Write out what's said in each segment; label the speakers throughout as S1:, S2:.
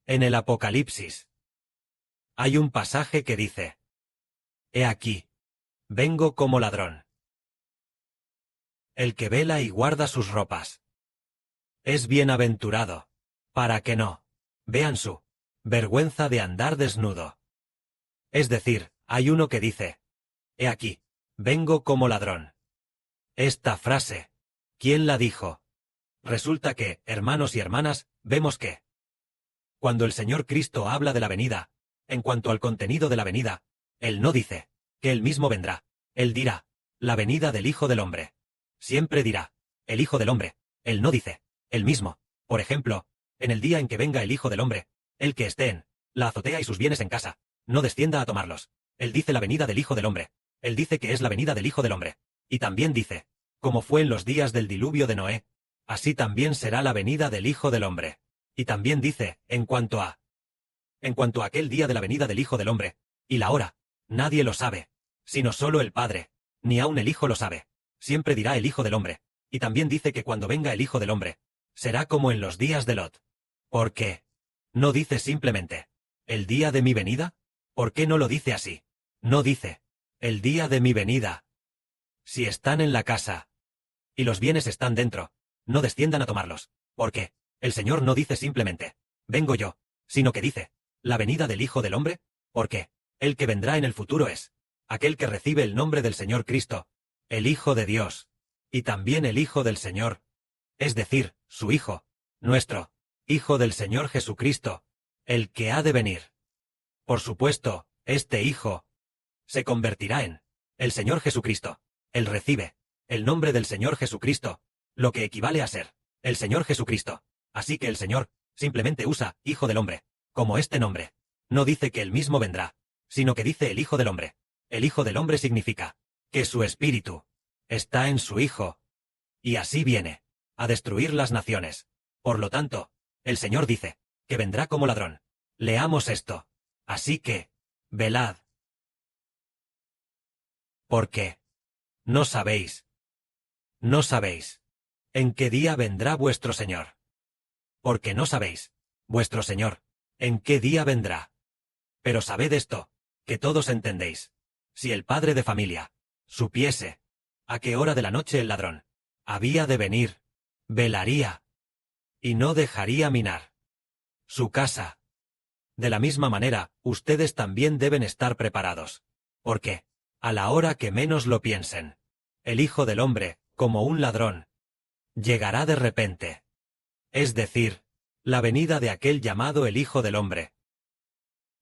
S1: En el Apocalipsis hay un pasaje que dice: He aquí, vengo como ladrón. El que vela y guarda sus ropas es bienaventurado, para que no vean su vergüenza de andar desnudo. Es decir, hay uno que dice: He aquí, vengo como ladrón. Esta frase, ¿quién la dijo? Resulta que, hermanos y hermanas, vemos que cuando el Señor Cristo habla de la venida, en cuanto al contenido de la venida, Él no dice que Él mismo vendrá. Él dirá: la venida del Hijo del Hombre. Siempre dirá: el Hijo del Hombre. Él no dice Él mismo. Por ejemplo, en el día en que venga el Hijo del Hombre, el que esté en la azotea y sus bienes en casa, no descienda a tomarlos. Él dice la venida del Hijo del Hombre. Él dice que es la venida del Hijo del Hombre. Y también dice: como fue en los días del diluvio de Noé, así también será la venida del Hijo del Hombre. Y también dice, en cuanto a aquel día de la venida del Hijo del Hombre, y la hora, nadie lo sabe, sino solo el Padre, ni aun el Hijo lo sabe. Siempre dirá el Hijo del Hombre. Y también dice que cuando venga el Hijo del Hombre, será como en los días de Lot. ¿Por qué? ¿No dice simplemente el día de mi venida? ¿Por qué no lo dice así? No dice el día de mi venida. Si están en la casa y los bienes están dentro, no desciendan a tomarlos. ¿Por qué? El Señor no dice simplemente vengo yo, sino que dice la venida del Hijo del Hombre. ¿Por qué? El que vendrá en el futuro es aquel que recibe el nombre del Señor Cristo, el Hijo de Dios, y también el Hijo del Señor, es decir, su Hijo, nuestro Hijo del Señor Jesucristo, el que ha de venir. Por supuesto, este Hijo se convertirá en el Señor Jesucristo. Él recibe el nombre del Señor Jesucristo, lo que equivale a ser el Señor Jesucristo. Así que el Señor simplemente usa Hijo del Hombre como este nombre. No dice que él mismo vendrá, sino que dice el Hijo del Hombre. El Hijo del Hombre significa que su espíritu está en su Hijo, y así viene a destruir las naciones. Por lo tanto, el Señor dice que vendrá como ladrón. Leamos esto. Así que, velad. Porque no sabéis en qué día vendrá vuestro Señor. Porque no sabéis, vuestro Señor, en qué día vendrá. Pero sabed esto, que todos entendéis. Si el padre de familia supiese a qué hora de la noche el ladrón había de venir, velaría y no dejaría minar su casa. De la misma manera, ustedes también deben estar preparados. Porque, a la hora que menos lo piensen, el Hijo del Hombre, como un ladrón, llegará de repente. Es decir, la venida de aquel llamado el Hijo del Hombre.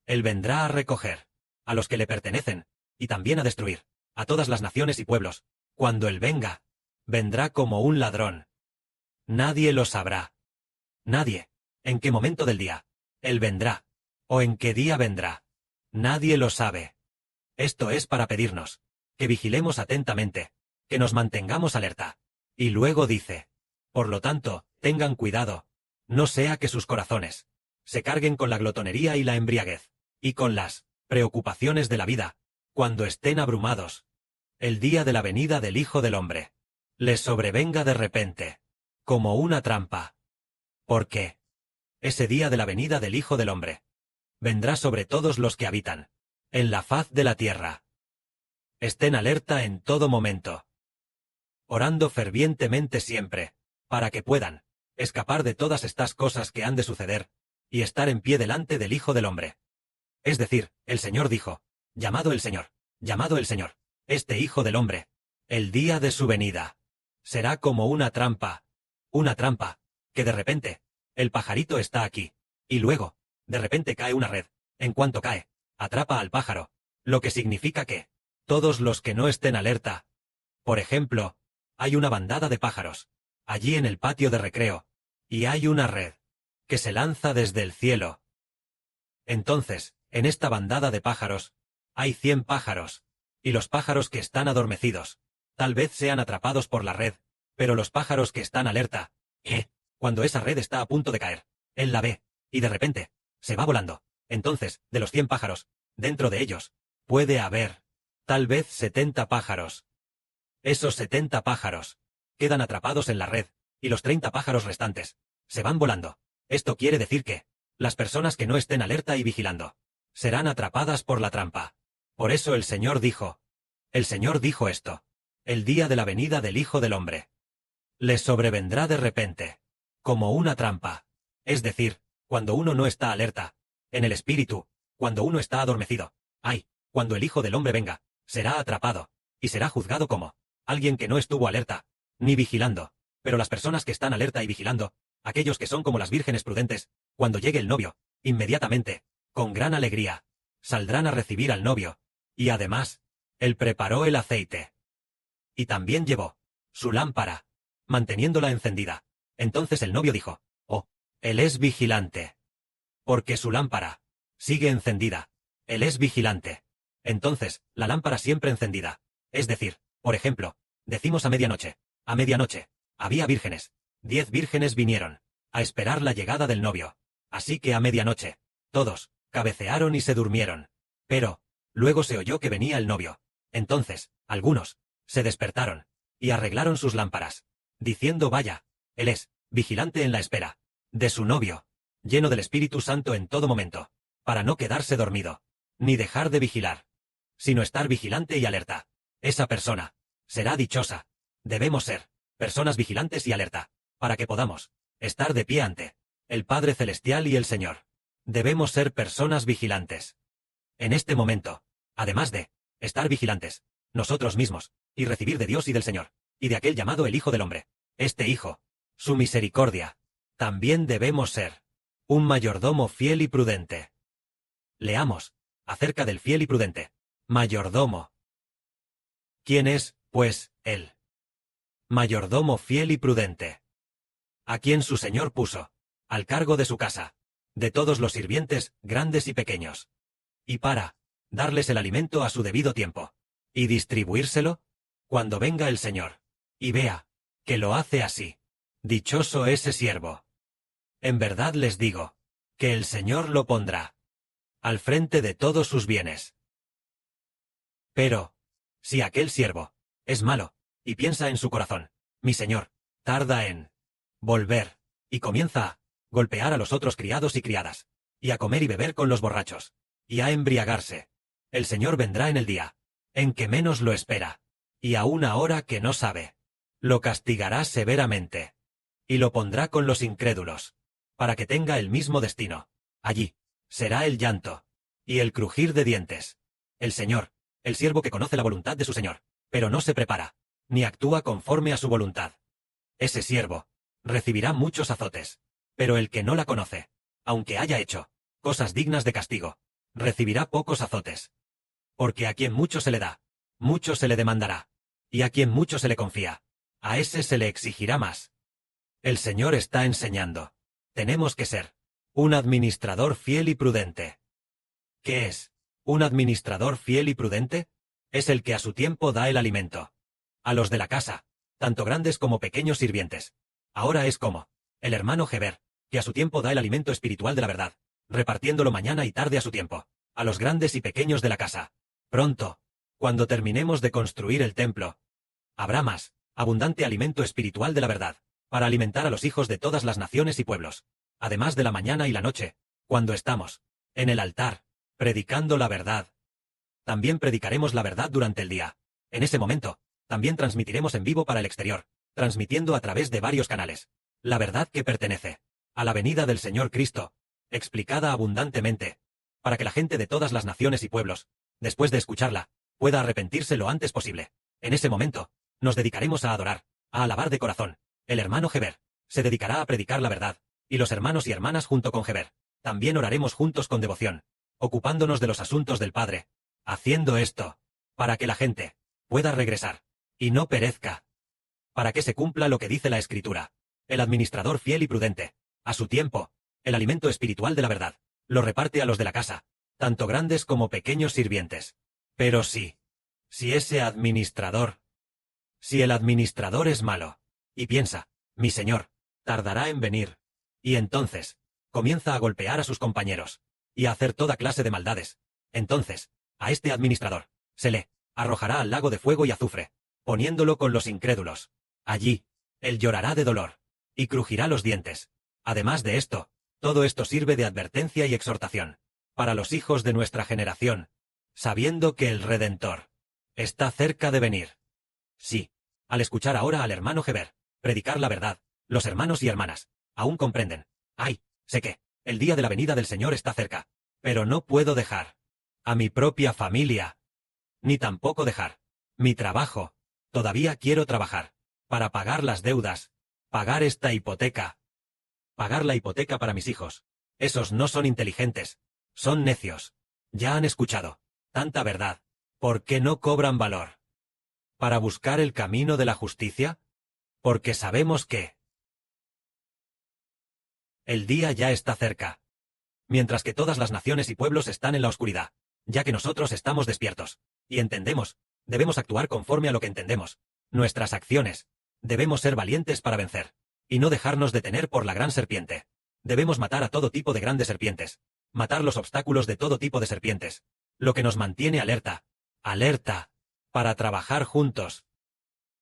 S1: Él vendrá a recoger a los que le pertenecen, y también a destruir a todas las naciones y pueblos. Cuando Él venga, vendrá como un ladrón. Nadie lo sabrá. Nadie. ¿En qué momento del día Él vendrá? ¿O en qué día vendrá? Nadie lo sabe. Esto es para pedirnos que vigilemos atentamente, que nos mantengamos alerta. Y luego dice: por lo tanto, tengan cuidado, no sea que sus corazones se carguen con la glotonería y la embriaguez, y con las preocupaciones de la vida, cuando estén abrumados. El día de la venida del Hijo del Hombre les sobrevenga de repente, como una trampa. Porque ese día de la venida del Hijo del Hombre vendrá sobre todos los que habitan en la faz de la tierra. Estén alerta en todo momento, orando fervientemente siempre, para que puedan escapar de todas estas cosas que han de suceder, y estar en pie delante del Hijo del Hombre. Es decir, el Señor dijo: llamado el Señor, este Hijo del Hombre, el día de su venida será como una trampa, que de repente, el pajarito está aquí, y luego, de repente cae una red. En cuanto cae, atrapa al pájaro, lo que significa que todos los que no estén alerta. Por ejemplo, hay una bandada de pájaros allí en el patio de recreo, y hay una red que se lanza desde el cielo. Entonces, en esta bandada de pájaros, hay 100 pájaros, y los pájaros que están adormecidos tal vez sean atrapados por la red, pero los pájaros que están alerta, cuando esa red está a punto de caer, él la ve, y de repente se va volando. Entonces, de los 100 pájaros, dentro de ellos puede haber tal vez 70 pájaros. Esos 70 pájaros quedan atrapados en la red, y los 30 pájaros restantes se van volando. Esto quiere decir que Las personas que no estén alerta y vigilando serán atrapadas por la trampa. Por eso el Señor dijo esto: el día de la venida del Hijo del Hombre les sobrevendrá de repente, como una trampa. Es decir, cuando uno no está alerta, en el espíritu, cuando uno está adormecido. ¡Ay! Cuando el Hijo del Hombre venga, será atrapado, y será juzgado como alguien que no estuvo alerta, ni vigilando. Pero las personas que están alerta y vigilando, aquellos que son como las vírgenes prudentes, cuando llegue el novio, inmediatamente, con gran alegría, saldrán a recibir al novio, y además, él preparó el aceite. Y también llevó su lámpara, manteniéndola encendida. Entonces el novio dijo: «Oh, él es vigilante. Porque su lámpara sigue encendida. Él es vigilante». Entonces, la lámpara siempre encendida. Es decir, por ejemplo, decimos a medianoche. A medianoche, había vírgenes. 10 vírgenes vinieron a esperar la llegada del novio. Así que a medianoche, todos cabecearon y se durmieron. Pero, luego se oyó que venía el novio. Entonces, algunos se despertaron y arreglaron sus lámparas, diciendo: «Vaya, él es vigilante en la espera de su novio, lleno del Espíritu Santo en todo momento, para no quedarse dormido, ni dejar de vigilar, sino estar vigilante y alerta». Esa persona será dichosa. Debemos ser personas vigilantes y alerta, para que podamos estar de pie ante el Padre Celestial y el Señor. Debemos ser personas vigilantes. En este momento, además de estar vigilantes, nosotros mismos, y recibir de Dios y del Señor, y de aquel llamado el Hijo del Hombre, este Hijo, su misericordia, también debemos ser un mayordomo fiel y prudente. Leamos acerca del fiel y prudente mayordomo. ¿Quién es, pues, él? Mayordomo fiel y prudente, a quien su Señor puso al cargo de su casa, de todos los sirvientes, grandes y pequeños, y para darles el alimento a su debido tiempo, y distribuírselo cuando venga el Señor, y vea que lo hace así. Dichoso ese siervo. En verdad les digo, que el Señor lo pondrá al frente de todos sus bienes. Pero, si aquel siervo es malo, y piensa en su corazón: «Mi Señor tarda en volver», y comienza a golpear a los otros criados y criadas, y a comer y beber con los borrachos, y a embriagarse, el Señor vendrá en el día en que menos lo espera, y a una hora que no sabe. Lo castigará severamente, y lo pondrá con los incrédulos, para que tenga el mismo destino. Allí será el llanto y el crujir de dientes. El Señor, el siervo que conoce la voluntad de su Señor, pero no se prepara, ni actúa conforme a su voluntad. Ese siervo recibirá muchos azotes, pero el que no la conoce, aunque haya hecho cosas dignas de castigo, recibirá pocos azotes. Porque a quien mucho se le da, mucho se le demandará, y a quien mucho se le confía, a ese se le exigirá más. El Señor está enseñando. Tenemos que ser un administrador fiel y prudente. ¿Qué es un administrador fiel y prudente? Es el que a su tiempo da el alimento a los de la casa, tanto grandes como pequeños sirvientes. Ahora es como el hermano Heber, que a su tiempo da el alimento espiritual de la verdad, repartiéndolo mañana y tarde a su tiempo, a los grandes y pequeños de la casa. Pronto, cuando terminemos de construir el templo, habrá más abundante alimento espiritual de la verdad, para alimentar a los hijos de todas las naciones y pueblos, además de la mañana y la noche, cuando estamos en el altar, predicando la verdad. También predicaremos la verdad durante el día. En ese momento, también transmitiremos en vivo para el exterior, transmitiendo a través de varios canales la verdad que pertenece a la venida del Señor Cristo, explicada abundantemente, para que la gente de todas las naciones y pueblos, después de escucharla, pueda arrepentirse lo antes posible. En ese momento, nos dedicaremos a adorar, a alabar de corazón. El hermano Heber se dedicará a predicar la verdad, y los hermanos y hermanas junto con Heber. También oraremos juntos con devoción, ocupándonos de los asuntos del Padre, haciendo esto para que la gente pueda regresar y no perezca, para que se cumpla lo que dice la Escritura. El administrador fiel y prudente, a su tiempo, el alimento espiritual de la verdad, lo reparte a los de la casa, tanto grandes como pequeños sirvientes. Pero si el administrador es malo, y piensa: «Mi Señor tardará en venir», y entonces comienza a golpear a sus compañeros, y a hacer toda clase de maldades, entonces, a este administrador se le arrojará al lago de fuego y azufre, poniéndolo con los incrédulos. Allí, él llorará de dolor, y crujirá los dientes. Además de esto, Todo esto sirve de advertencia y exhortación para los hijos de nuestra generación, sabiendo que el Redentor está cerca de venir. Sí, al escuchar ahora al hermano Heber predicar la verdad, los hermanos y hermanas aún comprenden. Ay, sé que el día de la venida del Señor está cerca, pero no puedo dejar a mi propia familia, ni tampoco dejar mi trabajo. Todavía quiero trabajar para pagar las deudas, pagar esta hipoteca, pagar la hipoteca para mis hijos. Esos no son inteligentes, son necios. Ya han escuchado tanta verdad. ¿Por qué no cobran valor? ¿Para buscar el camino de la justicia? Porque sabemos que el día ya está cerca. Mientras que todas las naciones y pueblos están en la oscuridad, ya que nosotros estamos despiertos y entendemos, debemos actuar conforme a lo que entendemos. Nuestras acciones, debemos ser valientes para vencer, y no dejarnos detener por la gran serpiente. Debemos matar a todo tipo de grandes serpientes, matar los obstáculos de todo tipo de serpientes, lo que nos mantiene alerta, alerta, para trabajar juntos,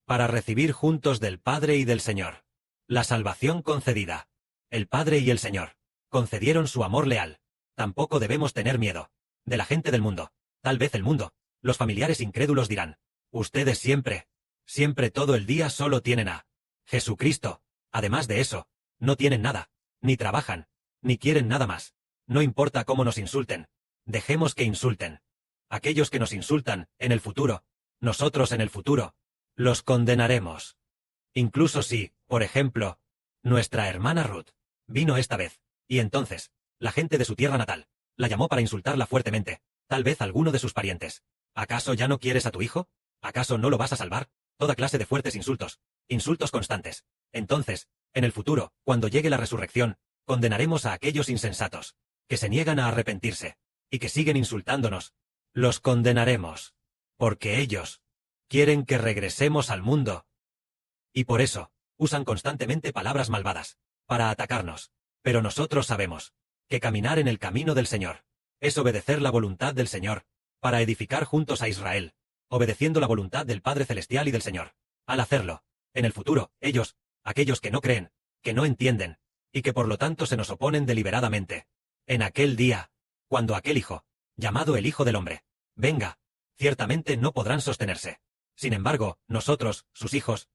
S1: para recibir juntos del Padre y del Señor la salvación concedida. El Padre y el Señor concedieron su amor leal. Tampoco debemos tener miedo de la gente del mundo. Tal vez el mundo, los familiares incrédulos dirán, ustedes siempre, siempre todo el día solo tienen a Jesucristo. Además de eso, no tienen nada, ni trabajan, ni quieren nada más. No importa cómo nos insulten, dejemos que insulten. Aquellos que nos insultan, en el futuro, nosotros en el futuro, los condenaremos. Incluso si, por ejemplo, nuestra hermana Ruth vino esta vez, y entonces, la gente de su tierra natal la llamó para insultarla fuertemente, tal vez alguno de sus parientes. ¿Acaso ya no quieres a tu hijo? ¿Acaso no lo vas a salvar? Toda clase de fuertes insultos, insultos constantes. Entonces, en el futuro, cuando llegue la resurrección, condenaremos a aquellos insensatos, que se niegan a arrepentirse, y que siguen insultándonos. Los condenaremos, porque ellos quieren que regresemos al mundo. Y por eso, usan constantemente palabras malvadas, para atacarnos. Pero nosotros sabemos que caminar en el camino del Señor es obedecer la voluntad del Señor, para edificar juntos a Israel, obedeciendo la voluntad del Padre Celestial y del Señor. Al hacerlo, en el futuro, ellos, aquellos que no creen, que no entienden, y que por lo tanto se nos oponen deliberadamente, en aquel día, cuando aquel Hijo, llamado el Hijo del Hombre, venga, ciertamente no podrán sostenerse. Sin embargo, nosotros, sus hijos,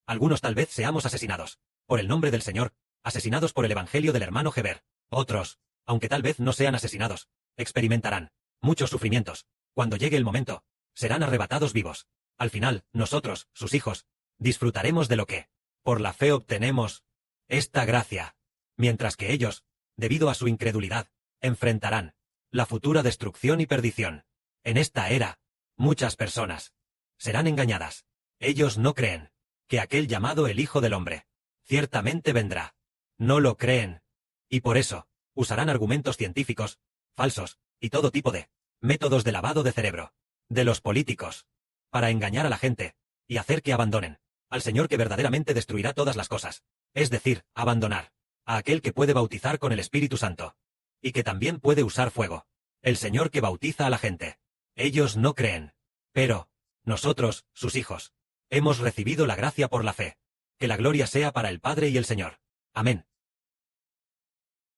S1: algunos tal vez seamos asesinados, por el nombre del Señor, asesinados por el Evangelio del hermano Heber. Otros, aunque tal vez no sean asesinados, experimentarán muchos sufrimientos. Cuando llegue el momento, serán arrebatados vivos. Al final, nosotros, sus hijos, disfrutaremos de lo que, por la fe obtenemos, esta gracia, mientras que ellos, debido a su incredulidad, enfrentarán la futura destrucción y perdición. En esta era, muchas personas serán engañadas. Ellos no creen que aquel llamado el Hijo del Hombre ciertamente vendrá. No lo creen. Y por eso, usarán argumentos científicos, falsos, y todo tipo de métodos de lavado de cerebro, de los políticos, para engañar a la gente, y hacer que abandonen al Señor que verdaderamente destruirá todas las cosas. Es decir, abandonar a aquel que puede bautizar con el Espíritu Santo, y que también puede usar fuego. El Señor que bautiza a la gente. Ellos no creen. Pero, nosotros, sus hijos, hemos recibido la gracia por la fe. Que la gloria sea para el Padre y el Señor. Amén.